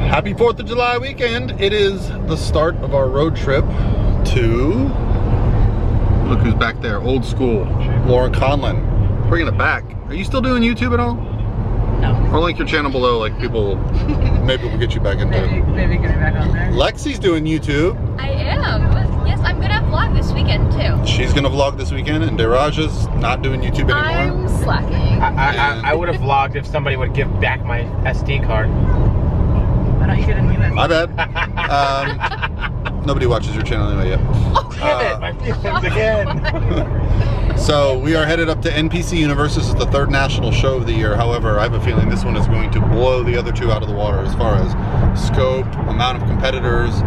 Happy 4th of July weekend. It is the start of our road trip to, look who's back there, old school, Lauren Conlon. Bringing it back. Are you still doing YouTube at all? No. Or link your channel below, like people, maybe we'll get you back into it. Maybe get me back on there. Lexi's doing YouTube. I am. Yes, I'm gonna vlog this weekend too. She's gonna vlog this weekend, and Deraja's not doing YouTube anymore. I'm slacking. I would have vlogged if somebody would give back my SD card. Why don't you get a new one? My bad. Nobody watches your channel anyway yet. Damn it, my feelings again. So we are headed up to NPC Universe. This is the 3rd national show of the year. However, I have a feeling this one is going to blow the other two out of the water as far as scope, amount of competitors.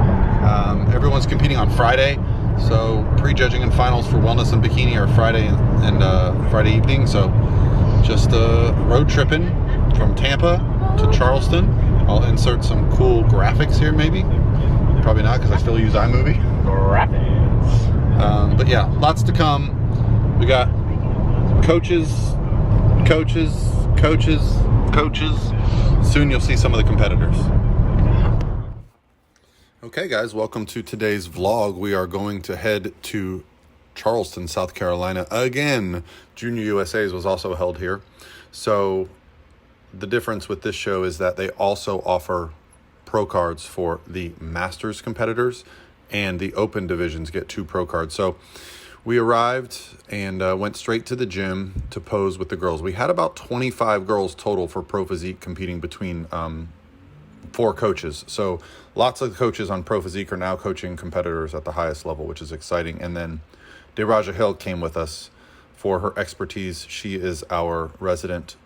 Everyone's competing on Friday. So pre-judging and finals for wellness and bikini are Friday and Friday evening. So just road tripping from Tampa to Charleston. I'll insert some cool graphics here maybe. Probably not because I still use iMovie. Graphics. But yeah, lots to come. We got coaches. Soon you'll see some of the competitors. Okay guys, welcome to today's vlog. We are going to head to Charleston, South Carolina again. Junior USA's was also held here. So the difference with this show is that they also offer pro cards for the Masters competitors, and the open divisions get 2 pro cards. So we arrived and went straight to the gym to pose with the girls. We had about 25 girls total for Pro Physique competing between 4 coaches. So lots of coaches on Pro Physique are now coaching competitors at the highest level, which is exciting. And then Deraja Hill came with us for her expertise. She is our resident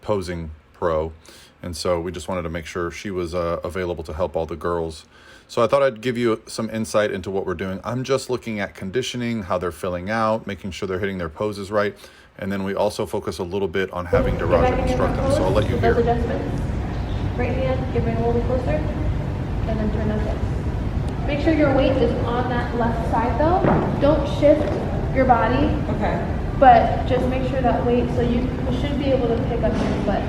posing pro, and so we just wanted to make sure she was available to help all the girls. So I thought I'd give you some insight into what we're doing. I'm just looking at conditioning, how they're filling out, making sure they're hitting their poses right, and then we also focus a little bit on having Deraja instruct them. So I'll let you hear. Those adjustments. Right hand, give it a little closer, and then turn that way. Make sure your weight is on that left side though. Don't shift your body. Okay. But just make sure that weight, so you should be able to pick up your foot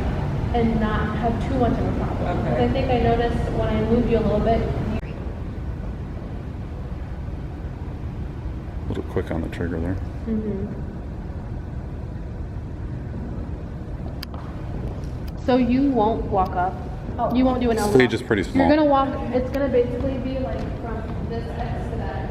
and not have too much of a problem. Okay. Because I think I noticed when I moved you a little bit. A little quick on the trigger there. So you won't walk up. Oh. You won't do an elbow. Stage is pretty small. You're gonna walk. It's gonna basically be like from this X to that.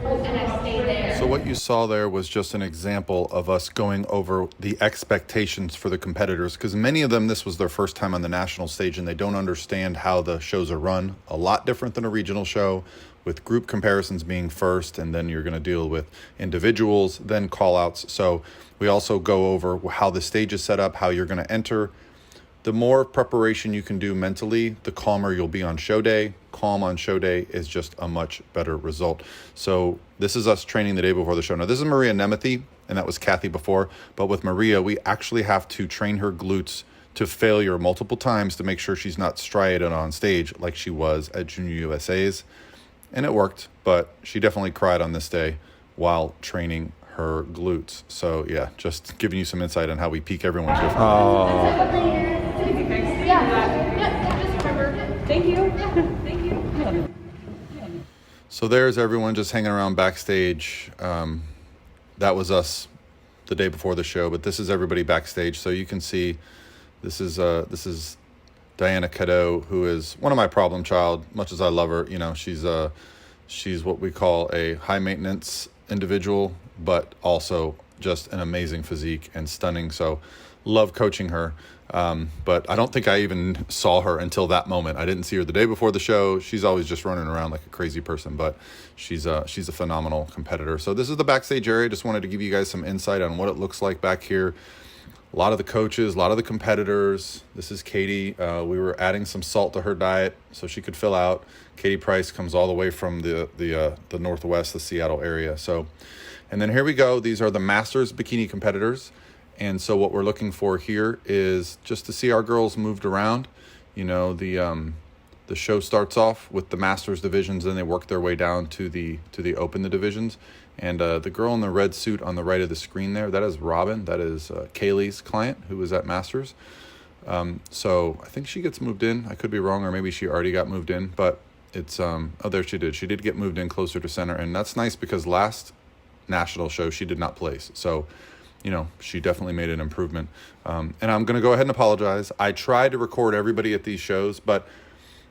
And I stay there. So what you saw there was just an example of us going over the expectations for the competitors, because many of them, this was their first time on the national stage and they don't understand how the shows are run. A lot different than a regional show, with group comparisons being first, and then you're going to deal with individuals, then call outs. So we also go over how the stage is set up, how you're going to enter. The more preparation you can do mentally, the calmer you'll be on show day. Calm on show day is just a much better result. So this is us training the day before the show. Now this is Maria Nemeth, and that was Kathy before. But with Maria, we actually have to train her glutes to failure multiple times to make sure she's not striated on stage like she was at Junior USA's. And it worked, but she definitely cried on this day while training her glutes. So yeah, just giving you some insight on how we peak everyone's different. Oh. Yeah, just remember. Thank you. Thank you. So there's everyone just hanging around backstage. That was us the day before the show, but this is everybody backstage. So you can see this is Diana Cadeau, who is one of my problem child. Much as I love her, you know, she's what we call a high maintenance individual, but also just an amazing physique and stunning. So love coaching her. But I don't think I even saw her until that moment. I didn't see her the day before the show. She's always just running around like a crazy person, but she's a phenomenal competitor. So this is the backstage area. Just wanted to give you guys some insight on what it looks like back here. A lot of the coaches, a lot of the competitors. This is Katie. We were adding some salt to her diet so she could fill out. Katie Price comes all the way from the Northwest, the Seattle area. So, and then here we go. These are the Masters bikini competitors. And so what we're looking for here is just to see our girls moved around. You know, the show starts off with the Masters divisions, then they work their way down to the Open the divisions. And the girl in the red suit on the right of the screen there, that is Robin. That is Kaylee's client who was at Masters. So I think she gets moved in. I could be wrong, or maybe she already got moved in. But it's, oh, there she did. She did get moved in closer to center. And that's nice because last national show she did not place. So, you know, she definitely made an improvement. And I'm going to go ahead and apologize. I tried to record everybody at these shows, but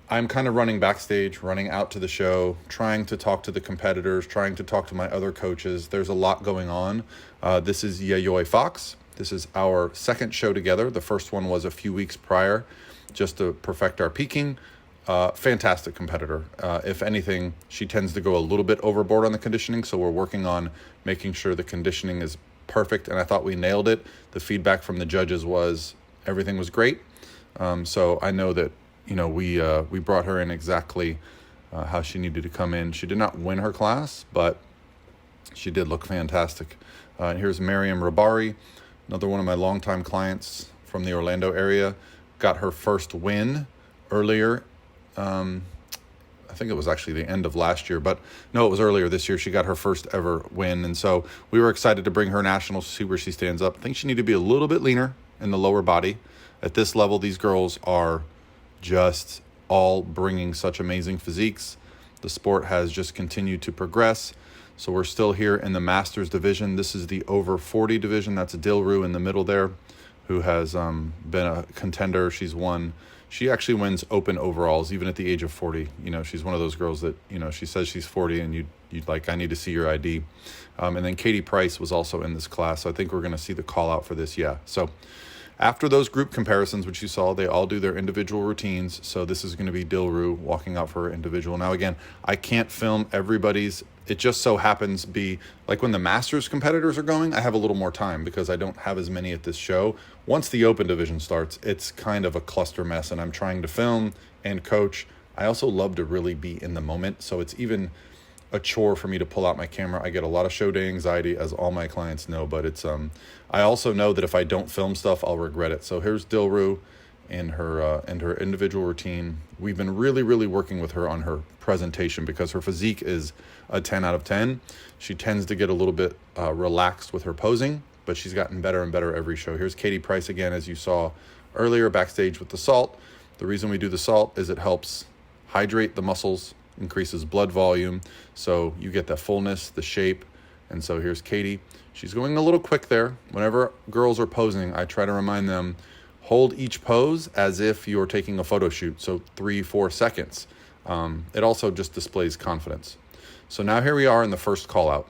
I'm kind of running backstage, running out to the show, trying to talk to the competitors, trying to talk to my other coaches. There's a lot going on. This is Yayoi Fox. This is our second show together. The first one was a few weeks prior, just to perfect our peaking. Fantastic competitor. If anything, she tends to go a little bit overboard on the conditioning, so we're working on making sure the conditioning is perfect, and I thought we nailed it. The feedback from the judges was everything was great. So I know that, you know, we brought her in exactly how she needed to come in. She did not win her class, but she did look fantastic. Here's Miriam Rabari, another one of my longtime clients from the Orlando area. Got her first win earlier. I think it was actually the end of last year, but no, it was earlier this year. She got her first ever win, and so we were excited to bring her nationals to see where she stands up. I think she needed to be a little bit leaner in the lower body. At this level, these girls are just all bringing such amazing physiques. The sport has just continued to progress. So we're still here in the Masters division. This is the over 40 division. That's Dilru in the middle there, who has been a contender. She actually wins open overalls, even at the age of 40. You know, she's one of those girls that, you know, she says she's 40 and you'd like, I need to see your ID. And then Katie Price was also in this class. So I think we're going to see the call out for this. Yeah. So after those group comparisons, which you saw, they all do their individual routines. So this is going to be Dilru walking out for her individual. Now, again, I can't film everybody's. It just so happens be like when the Masters competitors are going, I have a little more time because I don't have as many at this show. Once the open division starts, it's kind of a cluster mess, and I'm trying to film and coach. I also love to really be in the moment. So it's even a chore for me to pull out my camera. I get a lot of show day anxiety, as all my clients know, but it's I also know that if I don't film stuff, I'll regret it. So here's Dilru in her individual routine. We've been really working with her on her presentation because her physique is a 10 out of 10. She tends to get a little bit relaxed with her posing, but she's gotten better and better every show. Here's Katie Price again, as you saw earlier backstage with the salt. The reason we do the salt is it helps hydrate the muscles, increases blood volume, so you get that fullness, the shape. And so here's Katie. She's going a little quick there. Whenever girls are posing, I try to remind them, hold each pose as if you're taking a photo shoot, so 3-4 seconds. It also just displays confidence. So now here we are in the first call out.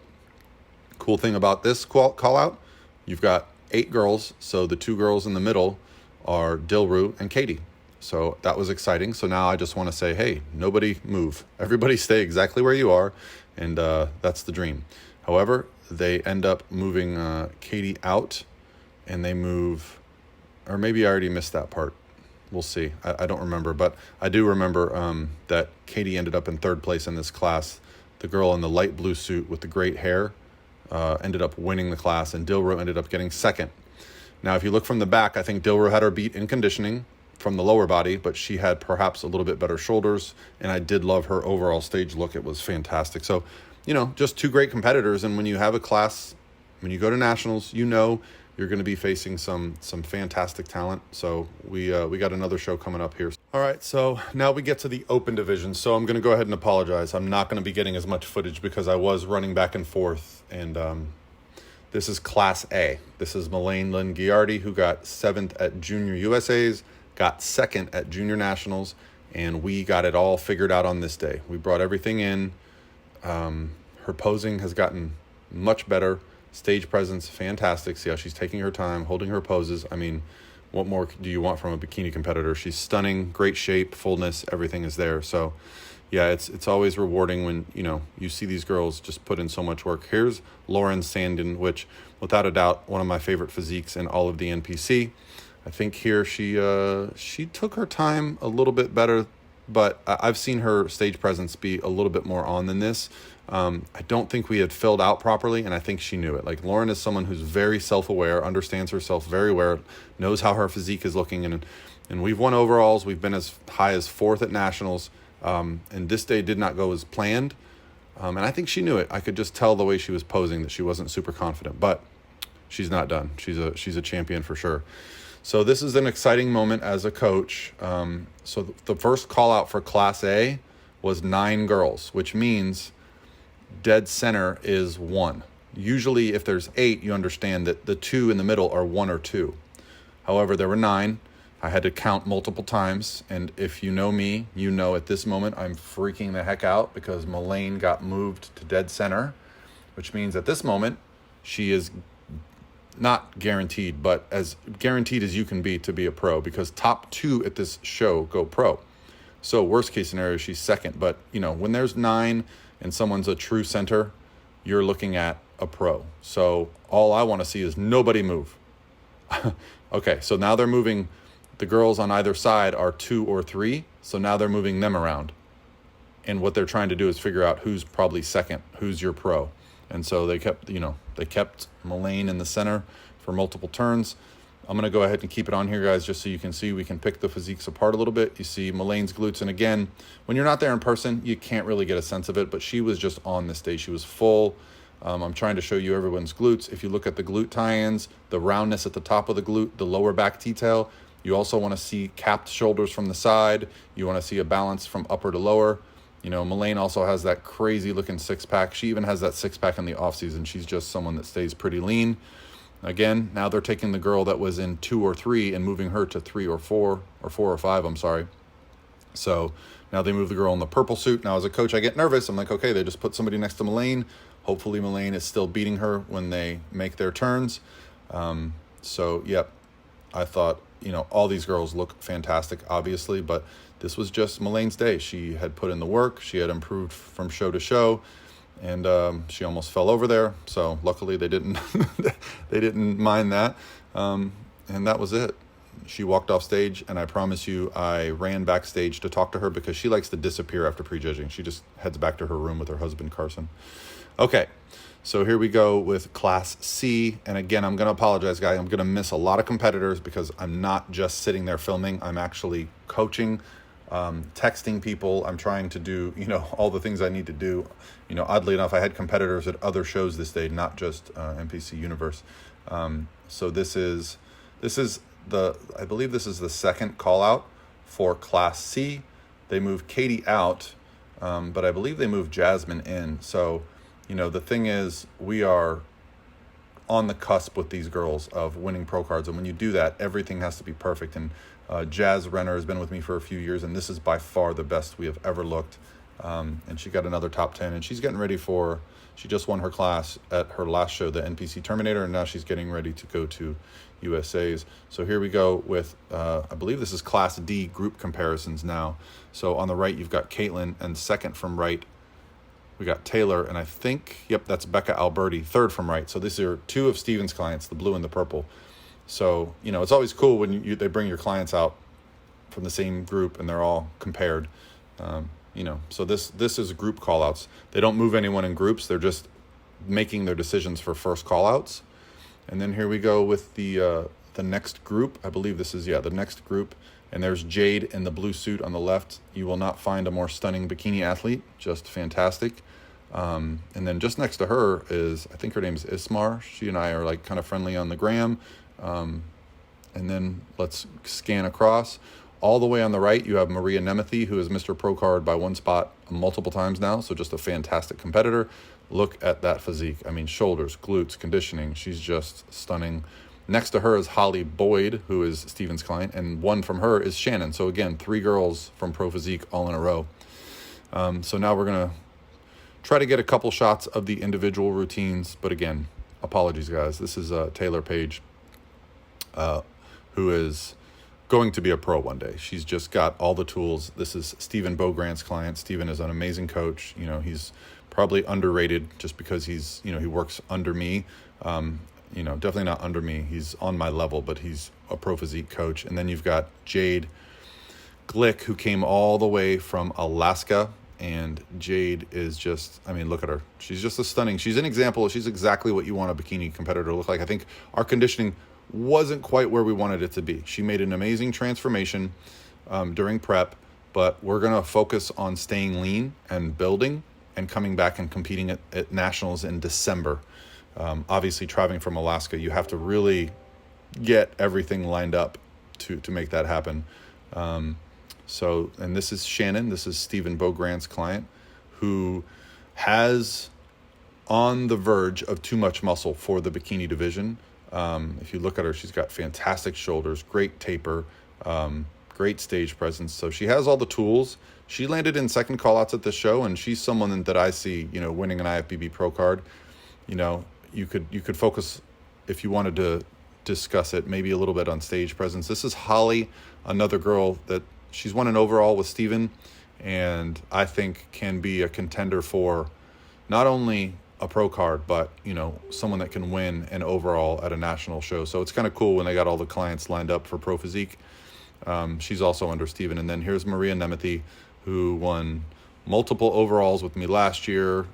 Cool thing about this call out, you've got 8 girls, so the 2 girls in the middle are Dilru and Katie. So that was exciting. So now I just want to say, hey, nobody move. Everybody stay exactly where you are, and that's the dream. However, they end up moving Katie out, and they move, or maybe I already missed that part. We'll see. I don't remember, but I do remember that Katie ended up in 3rd place in this class. The girl in the light blue suit with the great hair ended up winning the class, and Dilru ended up getting 2nd. Now, if you look from the back, I think Dilru had her beat in conditioning from the lower body, but she had perhaps a little bit better shoulders, and I did love her overall stage look. It was fantastic. So, you know, just 2 great competitors, and when you have a class, when you go to nationals, you know you're going to be facing some fantastic talent. So we got another show coming up here. All right, so now we get to the open division. So I'm going to go ahead and apologize. I'm not going to be getting as much footage because I was running back and forth, and this is Class A. This is Melaine Lynn Giardi, who got 7th at Junior USA's, got 2nd at Junior Nationals, and we got it all figured out on this day. We brought everything in. Her posing has gotten much better. Stage presence, fantastic. See how she's taking her time, holding her poses. I mean, what more do you want from a bikini competitor? She's stunning, great shape, fullness, everything is there. So, yeah, it's always rewarding when, you know, you see these girls just put in so much work. Here's Lauren Sandin, which, without a doubt, one of my favorite physiques in all of the NPC. I think here she took her time a little bit better, but I've seen her stage presence be a little bit more on than this. I don't think we had filled out properly, and I think she knew it. Like, Lauren is someone who's very self-aware, understands herself very well, knows how her physique is looking, and we've won overalls. We've been as high as 4th at nationals, and this day did not go as planned. And I think she knew it. I could just tell the way she was posing that she wasn't super confident, but she's not done. She's a champion for sure. So this is an exciting moment as a coach. So the first call out for Class A was 9 girls, which means dead center is 1. Usually if there's 8, you understand that the 2 in the middle are 1 or 2. However, there were 9. I had to count multiple times. And if you know me, you know at this moment I'm freaking the heck out because Melaine got moved to dead center, which means at this moment she is not guaranteed, but as guaranteed as you can be to be a pro, because top 2 at this show go pro. So worst case scenario, she's second. But, you know, when there's 9 and someone's a true center, you're looking at a pro. So all I want to see is nobody move. Okay, so now they're moving. The girls on either side are 2 or 3. So now they're moving them around. And what they're trying to do is figure out who's probably second, who's your pro. And so they kept Melaine in the center for multiple turns. I'm going to go ahead and keep it on here, guys, just so you can see. We can pick the physiques apart a little bit. You see Melaine's glutes. And again, when you're not there in person, you can't really get a sense of it. But she was just on this day. She was full. I'm trying to show you everyone's glutes. If you look at the glute tie-ins, the roundness at the top of the glute, the lower back T-tail, you also want to see capped shoulders from the side. You want to see a balance from upper to lower. You know, Melaine also has that crazy looking 6-pack. She even has that 6-pack in the off season. She's just someone that stays pretty lean. Again, now they're taking the girl that was in 2 or 3 and moving her to 3 or 4, or 4 or 5, I'm sorry. So now they move the girl in the purple suit. Now as a coach, I get nervous. I'm like, okay, they just put somebody next to Melaine. Hopefully Melaine is still beating her when they make their turns. So, yep, I thought, you know, all these girls look fantastic, obviously, but this was just Melaine's day. She had put in the work. She had improved from show to show, and she almost fell over there. So luckily they didn't they didn't mind that, and that was it. She walked off stage, and I promise you, I ran backstage to talk to her because she likes to disappear after prejudging. She just heads back to her room with her husband, Carson. Okay, so here we go with Class C. And again, I'm going to apologize, guys. I'm going to miss a lot of competitors because I'm not just sitting there filming. I'm actually coaching, texting people. I'm trying to do, you know, all the things I need to do. You know, oddly enough, I had competitors at other shows this day, not just NPC Universe. So this is I believe this is the second call out for Class C. They moved Katie out, but I believe they moved Jasmine in. So, you know, the thing is, we are on the cusp with these girls of winning pro cards. And when you do that, everything has to be perfect. And Jazz Renner has been with me for a few years, and this is by far the best we have ever looked. And she got another top 10, and she's getting ready she just won her class at her last show, the NPC Terminator, and now she's getting ready to go to USA's. So here we go with, I believe this is Class D group comparisons now. So on the right, you've got Caitlin, and second from right, we got Taylor, and I think, yep, that's Becca Alberti, third from right. So these are 2 of Steven's clients, the blue and the purple. So, you know, it's always cool when they bring your clients out from the same group and they're all compared. You know, so this is group call-outs. They don't move anyone in groups. They're just making their decisions for first call-outs. And then here we go with the next group. I believe this is, the next group. And there's Jade in the blue suit on the left. You will not find a more stunning bikini athlete. Just fantastic. And then just next to her is, I think her name is Ismar. She and I are like kind of friendly on the gram. And then let's scan across. All the way on the right, you have Maria Nemeth, who is Mr. Pro Card by one spot multiple times now. So just a fantastic competitor. Look at that physique. I mean, shoulders, glutes, conditioning. She's just stunning. Next to her is Holly Boyd, who is Steven's client, and one from her is Shannon. So again, 3 girls from Pro Physique all in a row. So now we're going to try to get a couple shots of the individual routines. But again, apologies, guys. This is Taylor Page, who is going to be a pro one day. She's just got all the tools. This is Stephen Bogrant's client. Stephen is an amazing coach. You know, he's probably underrated just because he's, you know, he works under me. You know, definitely not under me. He's on my level, but he's a Pro Physique coach. And then you've got Jade Glick, who came all the way from Alaska. And Jade is just, I mean, look at her. She's just a stunning, she's an example. She's exactly what you want a bikini competitor to look like. I think our conditioning wasn't quite where we wanted it to be. She made an amazing transformation during prep, but we're going to focus on staying lean and building. and coming back and competing at nationals in December. Obviously, traveling from Alaska, you have to really get everything lined up to make that happen. So, and this is Shannon. This is Stephen Beaugrand's client, who has on the verge of too much muscle for the bikini division. If you look at her, she's got fantastic shoulders, great taper, great stage presence. So she has all the tools. She landed in second call-outs at the show, and she's someone that I see, you know, winning an IFBB Pro card. You know, you could focus, if you wanted to discuss it, maybe a little bit on stage presence. This is Holly, another girl that she's won an overall with Steven, and I think can be a contender for not only a pro card, but, you know, someone that can win an overall at a national show. So it's kind of cool when they got all the clients lined up for Pro Physique. She's also under Steven. And then here's Maria Nemeth, who won multiple overalls with me last year,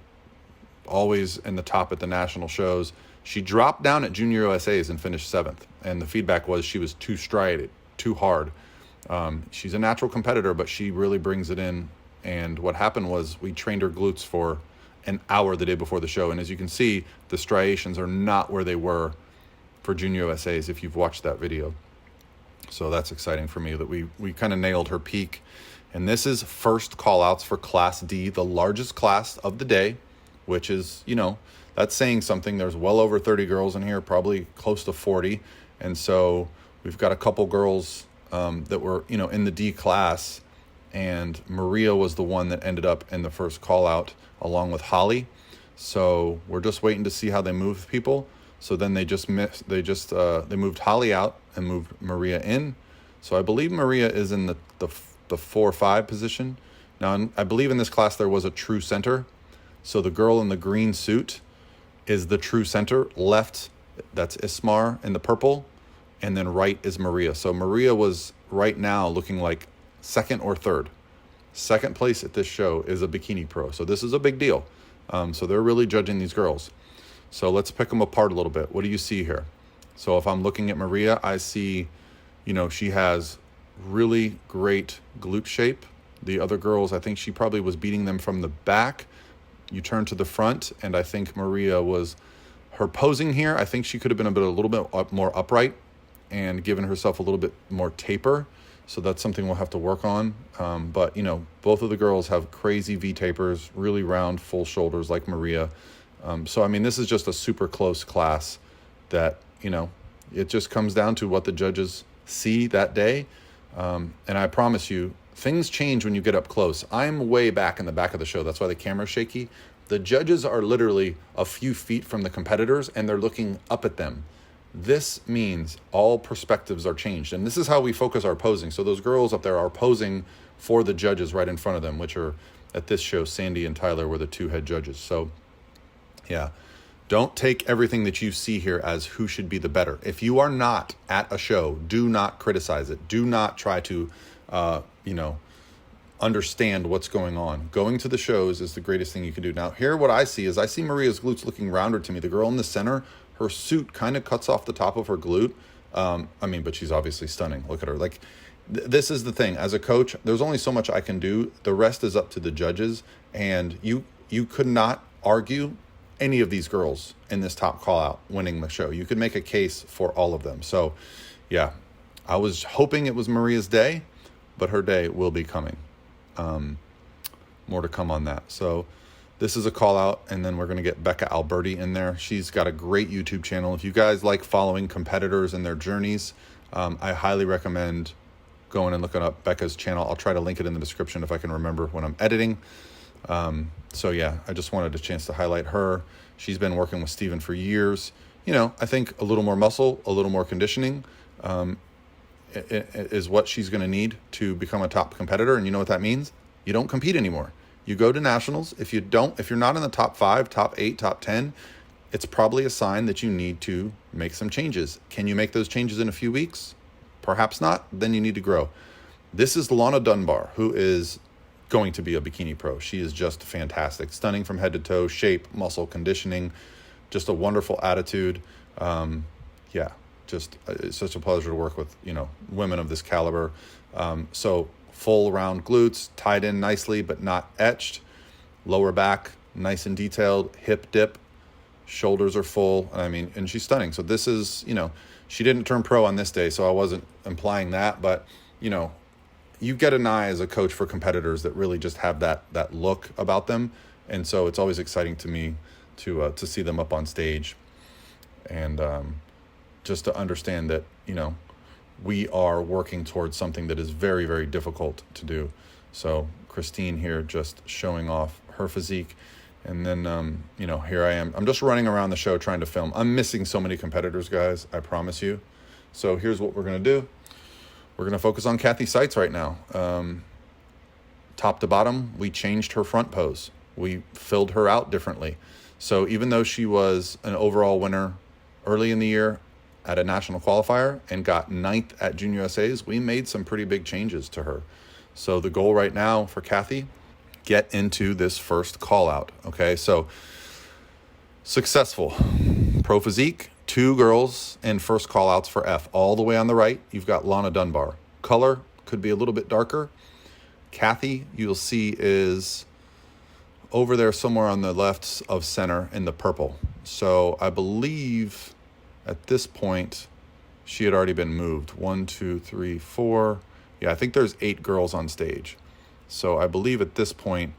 always in the top at the national shows. She dropped down at Junior USA's and finished 7th. And the feedback was she was too striated, too hard. She's a natural competitor, but she really brings it in. And what happened was we trained her glutes for an hour the day before the show. And as you can see, the striations are not where they were for Junior USA's if you've watched that video. So that's exciting for me that we kind of nailed her peak. And this is first call outs for Class D, the largest class of the day, which is, you know, that's saying something. There's well over 30 girls in here, probably close to 40. And so we've got a couple girls that were, you know, in the D class, and Maria was the one that ended up in the first call out along with Holly. So we're just waiting to see how they move people. So then they moved Holly out and moved Maria in. So I believe Maria is in the 4-5 position. Now, I believe in this class there was a true center. So the girl in the green suit is the true center. Left, that's Ismar in the purple. And then right is Maria. So Maria was right now looking like second or third. Second place at this show is a bikini pro. So this is a big deal. So they're really judging these girls. So let's pick them apart a little bit. What do you see here? So if I'm looking at Maria, I see, you know, she has really great glute shape. The other girls, I think she probably was beating them from the back. You turn to the front, and I think Maria was, her posing here, I think she could have been a little bit more upright and given herself a little bit more taper. So that's something we'll have to work on. But, you know, both of the girls have crazy V tapers, really round, full shoulders like Maria. So, I mean, this is just a super close class that, you know, it just comes down to what the judges see that day. And I promise you, things change when you get up close. I'm way back in the back of the show. That's why the camera's shaky. The judges are literally a few feet from the competitors, and they're looking up at them. This means all perspectives are changed. And this is how we focus our posing. So those girls up there are posing for the judges right in front of them, which are, at this show, Sandy and Tyler were the two head judges. So, yeah, don't take everything that you see here as who should be the better. If you are not at a show, do not criticize it. Do not try to, you know, understand what's going on. Going to the shows is the greatest thing you can do. Now, here what I see is I see Maria's glutes looking rounder to me. The girl in the center, her suit kind of cuts off the top of her glute. I mean, but she's obviously stunning. Look at her. Like, this is the thing. As a coach, there's only so much I can do. The rest is up to the judges. And you could not argue any of these girls in this top call out winning the show. You could make a case for all of them. So, yeah, I was hoping it was Maria's day, but her day will be coming. More to come on that. So this is a call out, and then we're going to get Becca Alberti in there. She's got a great YouTube channel. If you guys like following competitors and their journeys, I highly recommend going and looking up Becca's channel. I'll try to link it in the description if I can remember when I'm editing. So yeah, I just wanted a chance to highlight her. She's been working with Steven for years. You know, I think a little more muscle, a little more conditioning, is what she's going to need to become a top competitor. And you know what that means? You don't compete anymore. You go to nationals. If you're not in the top 5, top 8, top 10, it's probably a sign that you need to make some changes. Can you make those changes in a few weeks? Perhaps not. Then you need to grow. This is Lana Dunbar, who is going to be a bikini pro. She is just fantastic. Stunning from head to toe, shape, muscle, conditioning, just a wonderful attitude. Yeah, just it's such a pleasure to work with, you know, women of this caliber. So full round glutes, tied in nicely, but not etched. lower back, nice and detailed, hip dip, shoulders are full. I mean, and she's stunning. So this is, she didn't turn pro on this day, so I wasn't implying that, but, you get an eye as a coach for competitors that really just have that look about them. And so it's always exciting to me to see them up on stage and just to understand that, we are working towards something that is very, very difficult to do. So Christine here just showing off her physique. And then, here I am. I'm just running around the show trying to film. I'm missing so many competitors, guys, I promise you. So here's what we're going to do. We're going to focus on Kathy Seitz right now. Top to bottom, we changed her front pose. We filled her out differently. So even though she was an overall winner early in the year at a national qualifier and got 9th at Junior USA's, we made some pretty big changes to her. So the goal right now for Kathy, get into this first call out. Okay, so successful. Pro Physique, 2 girls in first call outs for F. All the way on the right, you've got Lana Dunbar. Color could be a little bit darker. Kathy, you'll see, is over there somewhere on the left of center in the purple. So I believe at this point she had already been moved. 1, 2, 3, 4. Yeah, I think there's 8 girls on stage. So I believe at this point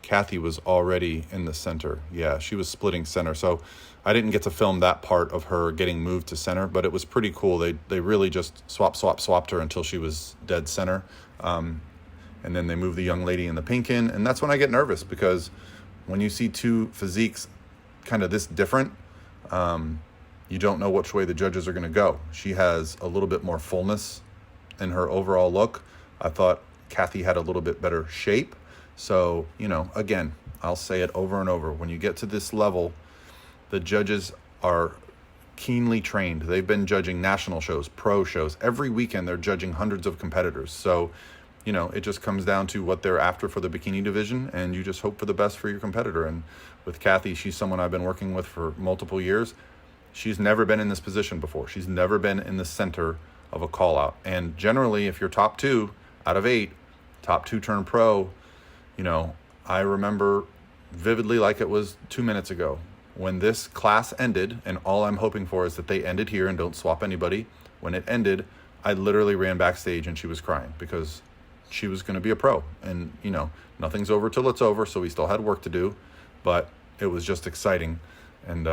Kathy was already in the center. Yeah, she was splitting center. So I didn't get to film that part of her getting moved to center, but it was pretty cool. They really just swapped her until she was dead center. And then they moved the young lady in the pink in. And that's when I get nervous, because when you see 2 physiques kind of this different, you don't know which way the judges are going to go. She has a little bit more fullness in her overall look. I thought Kathy had a little bit better shape. So, again, I'll say it over and over. When you get to this level, the judges are keenly trained. They've been judging national shows, pro shows. Every weekend they're judging hundreds of competitors. So, it just comes down to what they're after for the bikini division, and you just hope for the best for your competitor. And with Kathy, she's someone I've been working with for multiple years. She's never been in this position before. She's never been in the center of a call out. And generally, if you're top 2 out of 8, top 2 turn pro, I remember vividly like it was 2 minutes ago when this class ended, and all I'm hoping for is that they ended here and don't swap anybody. When it ended, I literally ran backstage and she was crying because she was going to be a pro. And, nothing's over till it's over, so we still had work to do, but it was just exciting. And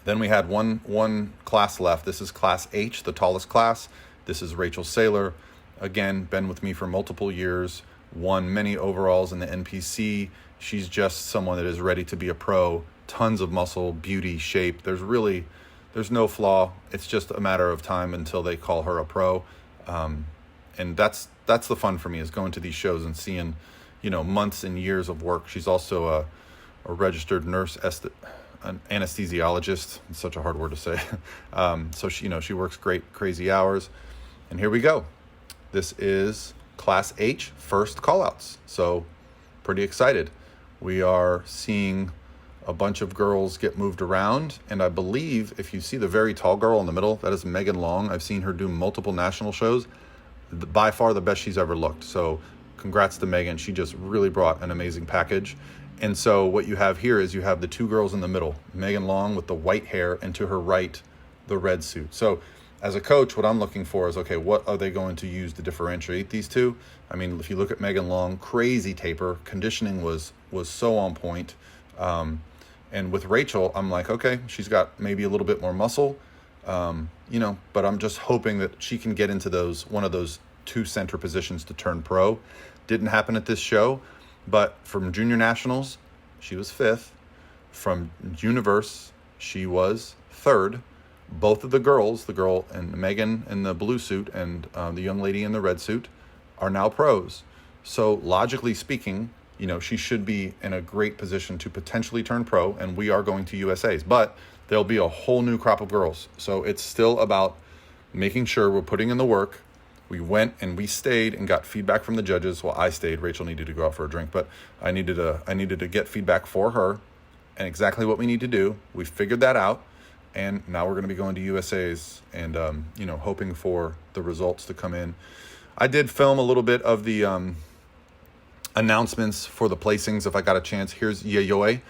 then we had one class left. This is Class H, the tallest class. This is Rachel Saylor. Again, been with me for multiple years, won many overalls in the NPC. She's just someone that is ready to be a pro. Tons of muscle, beauty, shape. There's no flaw. It's just a matter of time until they call her a pro. And that's the fun for me, is going to these shows and seeing, months and years of work. She's also a registered nurse, an anesthesiologist. It's such a hard word to say. So she works great, crazy hours. And here we go. This is Class H, first callouts. So pretty excited. We are seeing a bunch of girls get moved around. And I believe if you see the very tall girl in the middle, that is Megan Long. I've seen her do multiple national shows. By far the best she's ever looked. So congrats to Megan. She just really brought an amazing package. And so what you have here is you have the 2 girls in the middle, Megan Long with the white hair, and to her right, the red suit. So as a coach, what I'm looking for is, okay, what are they going to use to differentiate these 2? I mean, if you look at Megan Long, crazy taper, conditioning was so on point. And with Rachel, I'm like, okay, she's got maybe a little bit more muscle, but I'm just hoping that she can get into one of those 2 center positions to turn pro. Didn't happen at this show, but from junior nationals, she was 5th. From Universe, she was 3rd. Both of the girls, the girl and Megan in the blue suit and the young lady in the red suit, are now pros. So logically speaking, she should be in a great position to potentially turn pro, and we are going to USA's. But there'll be a whole new crop of girls. So it's still about making sure we're putting in the work. We went and we stayed and got feedback from the judges. Well, I stayed. Rachel needed to go out for a drink, but I needed to get feedback for her and exactly what we need to do. We figured that out. And now we're going to be going to USA's and, hoping for the results to come in. I did film a little bit of the announcements for the placings if I got a chance. Here's Yayoi.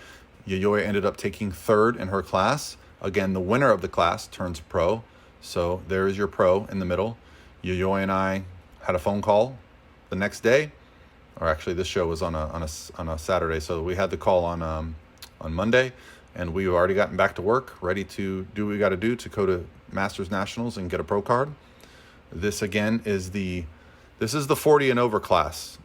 Yayoi ended up taking third in her class. Again, the winner of the class turns pro. So there is your pro in the middle. Yayoi and I had a phone call the next day, or actually this show was on a Saturday. So we had the call on Monday, and we've already gotten back to work, ready to do what we got to do to go to Masters Nationals and get a pro card. This again is the 40 and over class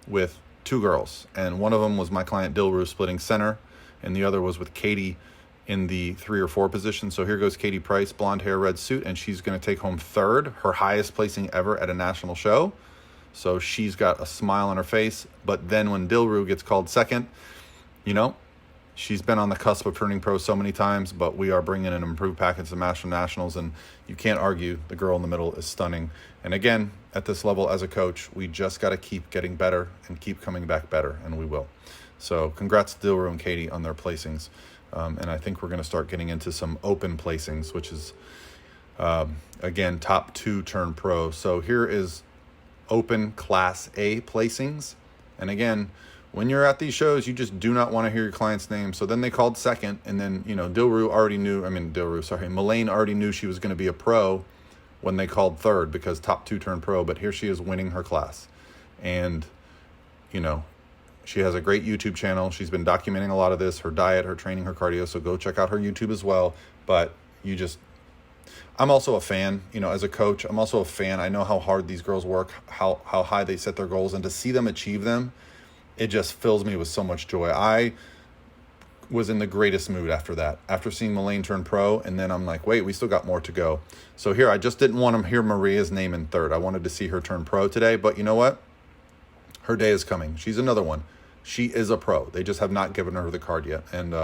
with two girls, and one of them was my client Dilru splitting center, and the other was with Katie in the 3 or 4 position. So here goes Katie Price, blonde hair, red suit, and she's going to take home third, her highest placing ever at a national show. So she's got a smile on her face. But then when Dilru gets called second, you know, she's been on the cusp of turning pro so many times, but we are bringing an improved package to Master Nationals, and you can't argue the girl in the middle is stunning. And again, at this level as a coach, we just got to keep getting better and keep coming back better, and we will. So congrats to Dilru and Katie on their placings. And I think we're going to start getting into some open placings, which is, again, top 2 turn pro. So here is open Class A placings. And again, when you're at these shows, you just do not want to hear your client's name. So then they called second, and then, you know, Melaine already knew she was going to be a pro when they called third, because top 2 turn pro. But here she is winning her class. And, you know, she has a great YouTube channel. She's been documenting a lot of this, her diet, her training, her cardio. So go check out her YouTube as well. But I'm also a fan, you know, as a coach. I'm also a fan. I know how hard these girls work, how high they set their goals, and to see them achieve them, it just fills me with so much joy. I was in the greatest mood after that, after seeing Melaine turn pro. And then I'm like, wait, we still got more to go. So here, I just didn't want to hear Maria's name in third. I wanted to see her turn pro today. But you know what? Her day is coming. She's another one. She is a pro. They just have not given her the card yet. And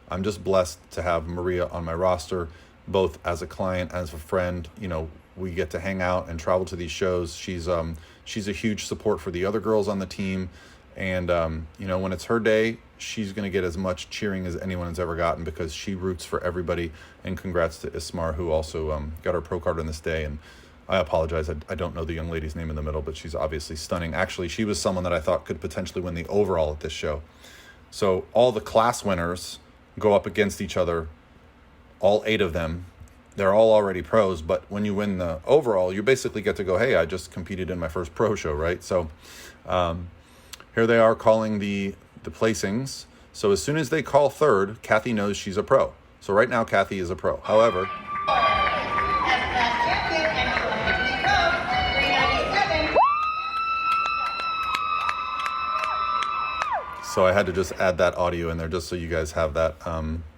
I'm just blessed to have Maria on my roster, both as a client, as a friend. You know, we get to hang out and travel to these shows. She's a huge support for the other girls on the team. And, you know, when it's her day, she's going to get as much cheering as anyone has ever gotten, because she roots for everybody. And congrats to Ismar, who also got her pro card on this day. And I apologize, I don't know the young lady's name in the middle, but she's obviously stunning. Actually, she was someone that I thought could potentially win the overall at this show. So all the class winners go up against each other, all 8 of them. They're all already pros, but when you win the overall, you basically get to go, hey, I just competed in my first pro show, right? So here they are calling the placings. So as soon as they call third, Kathy knows she's a pro. So right now, Kathy is a pro. However, so I had to just add that audio in there just so you guys have that.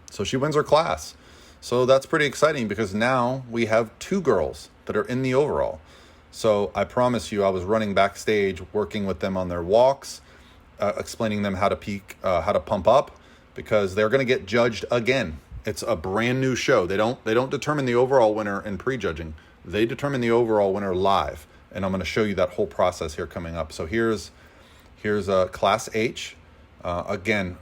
So she wins her class. So that's pretty exciting, because now we have 2 girls that are in the overall. So I promise you, I was running backstage, working with them on their walks, explaining them how to peak, how to pump up, because they're going to get judged again. It's a brand new show. They don't determine the overall winner in prejudging. They determine the overall winner live. And I'm going to show you that whole process here coming up. So here's Class H. Again,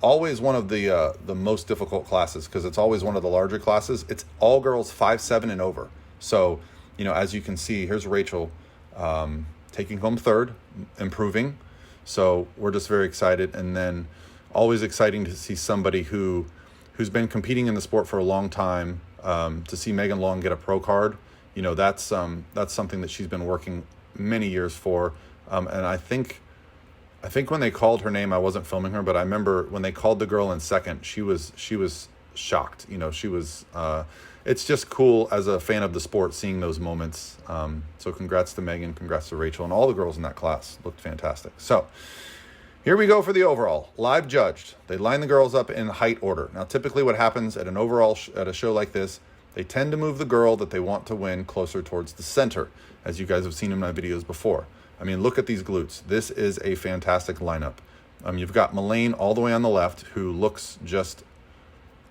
always one of the most difficult classes, because it's always one of the larger classes. It's all girls 5'7" and over. So, you know, as you can see, here's Rachel taking home third, improving. So we're just very excited. And then always exciting to see somebody who's been competing in the sport for a long time, to see Megan Long get a pro card. You know, that's something that she's been working many years for. And I think when they called her name, I wasn't filming her, but I remember when they called the girl in second, she was shocked. You know, she was, it's just cool as a fan of the sport, seeing those moments. So congrats to Megan, congrats to Rachel, and all the girls in that class looked fantastic. So here we go for the overall, live judged. They line the girls up in height order. Now, typically what happens at an overall at a show like this, they tend to move the girl that they want to win closer towards the center, as you guys have seen in my videos before. I mean, look at these glutes. This is a fantastic lineup. You've got Melaine all the way on the left, who looks just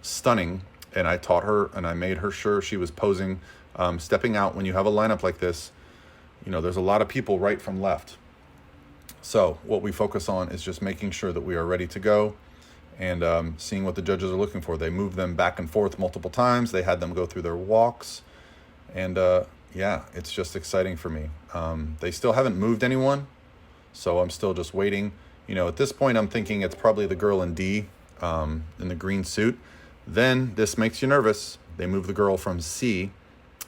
stunning. And I taught her and I made her sure she was posing, stepping out. When you have a lineup like this, you know, there's a lot of people right from left. So what we focus on is just making sure that we are ready to go, and seeing what the judges are looking for. They moved them back and forth multiple times. They had them go through their walks. And yeah, it's just exciting for me. They still haven't moved anyone. So I'm still just waiting. You know, at this point, I'm thinking it's probably the girl in D in the green suit. Then this makes you nervous. They move the girl from C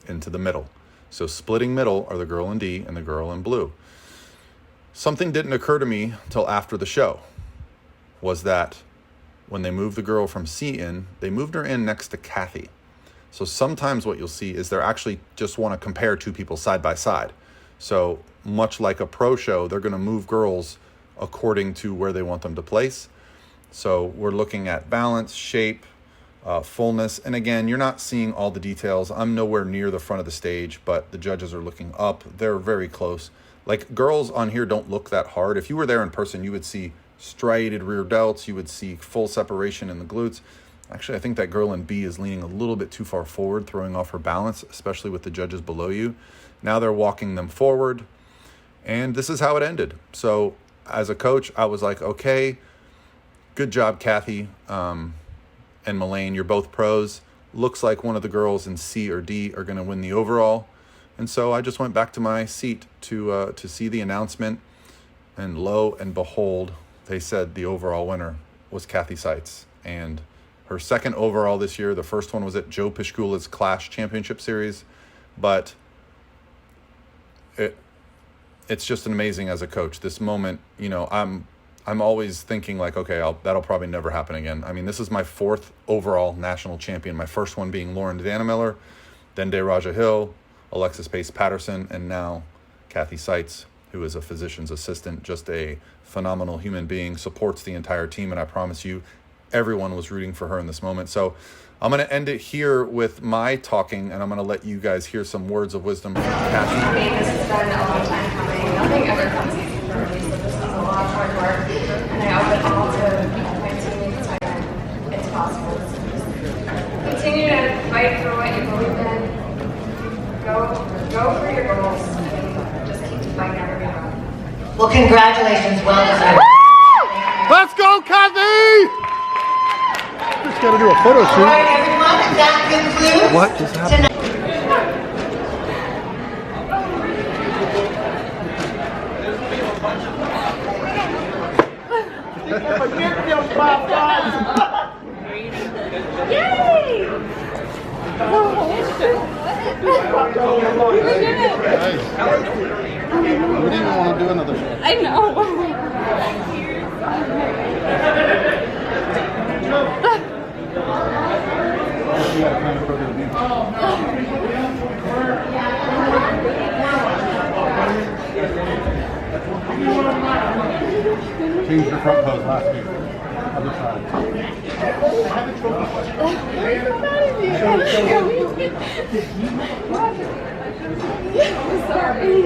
into the middle. So splitting middle are the girl in D and the girl in blue. Something didn't occur to me till after the show, was that when they moved the girl from C in, they moved her in next to Kathy. So sometimes what you'll see is they're actually just want to compare two people side by side. So much like a pro show, they're going to move girls according to where they want them to place. So we're looking at balance, shape, fullness. And again, you're not seeing all the details. I'm nowhere near the front of the stage, but the judges are looking up. They're very close. Like, girls on here don't look that hard. If you were there in person, you would see striated rear delts. You would see full separation in the glutes. Actually, I think that girl in B is leaning a little bit too far forward, throwing off her balance, especially with the judges below you. Now they're walking them forward. And this is how it ended. So as a coach, I was like, okay, good job, Kathy and Melaine. You're both pros. Looks like one of the girls in C or D are going to win the overall. And so I just went back to my seat to see the announcement. And lo and behold, they said the overall winner was Kathy Seitz. And her second overall this year. The first one was at Joe Pishkula's Clash Championship Series. But it's just amazing as a coach. This moment, you know, I'm always thinking like, okay, that'll probably never happen again. I mean, this is my fourth overall national champion. My first one being Lauren Dannemiller, then Raja Hill, Alexis Pace Patterson, and now Kathy Seitz, who is a physician's assistant, just a phenomenal human being, supports the entire team. And I promise you, everyone was rooting for her in this moment. So I'm going to end it here with my talking, and I'm going to let you guys hear some words of wisdom from Kathy. This has been a long time coming. Nothing ever comes easy for me, so this is a lot of hard work. And I owe it all to my teammates. It's possible. Continue to fight for what you believe in. Go for your goals. And just keep fighting every day. Well, congratulations. Well deserved. Let's go, Kathy! Just gotta do a photo shoot. All right, everyone, that concludes. What just happened? Yay! Nice. We didn't want to do another show. I know. You gotta kind of further than me. Changed your front pose last week. Other side. Sorry.